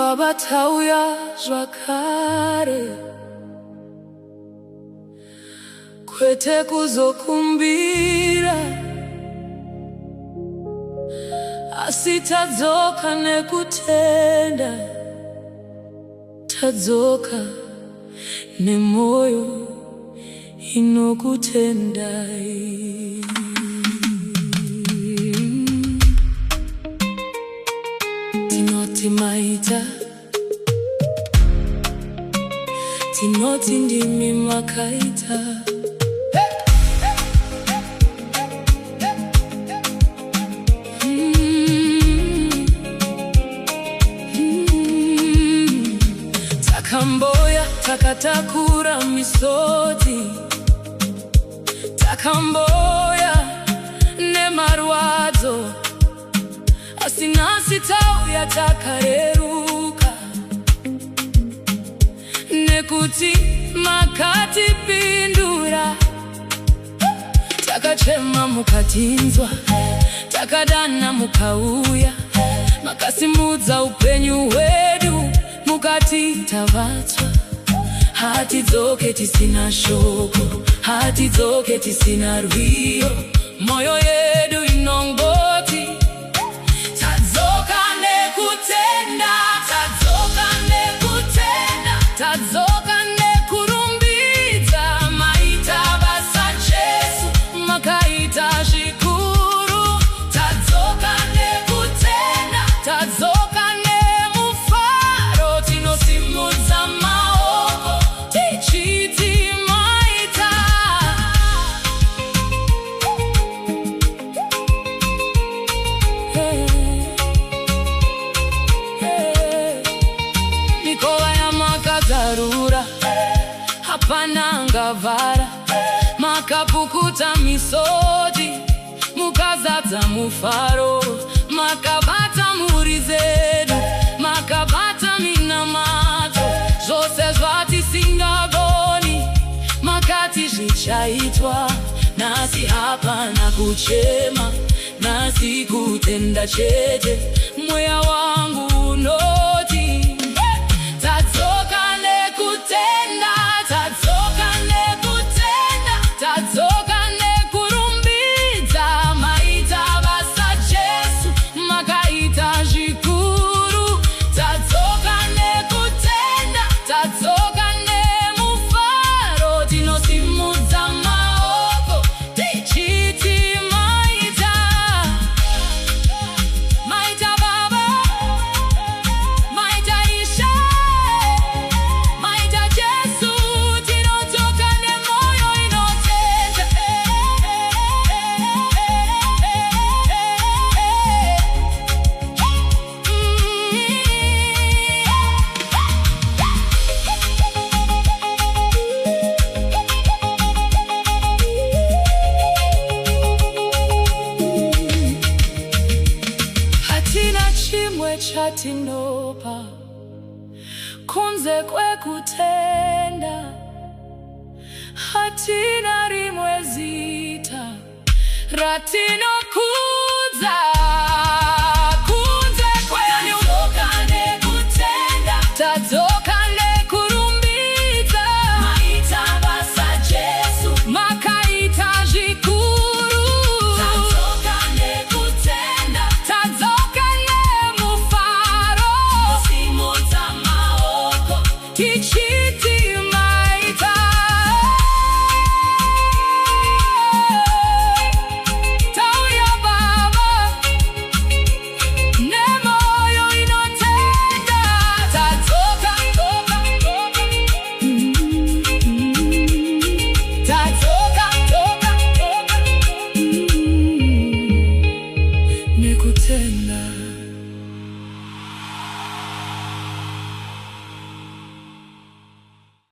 wabatauya zvakare kwete kuzokumbira, asi tadzoka nekutenda, tadzoka nemoyo inokutendai. Tinoti maita, tinoti ndimi makaita. Takamboya takatakura misodzi, takamboya nemarwadzo, asi nhasi tauya takareruka, nekuti makatipindura. Takachema mukatinzwa, takadana mukauya, makasimudza upenyu hwedu, mukati tavatswa. Hatidzoke tisina shoko, hatidzoke tisina rwiyo, moyo yedu inongoti tadzoka nekutenda, tadzoka nekutenda, tadzoka nekurumbidza. Maita basa Jesu, makaita zvikuru. Tadzoka nekutenda, tadzoka nemufaro, tinosimudza maoko tichiti maita. Mikova yamakazarura, hapana ngavhara, makapukuta misodzi, mukazadza mufaro, makabata mhuri zedu, makabata minamadzo, zvose zvatisingagoni, makati zvichaitwa. Nhasi hapana kuchema, nhasi kutenda chete, mweya wangu unoti tadzoka nekutenda, tadzoka nekutenda, tadzoka nekurumbidza. Maita basa Jesu, makaita zvikuru. Tadzoka nekutenda, tadzoka nemufaro, tinosimudza maoko tichiti maita. Maita Baba, maita Ishe, maita Jesu, tinodzoka nemoyo inotenda. Hatina chimwe chatinopa kunze kwekutenda, hatina rimwe zita ratinokudza.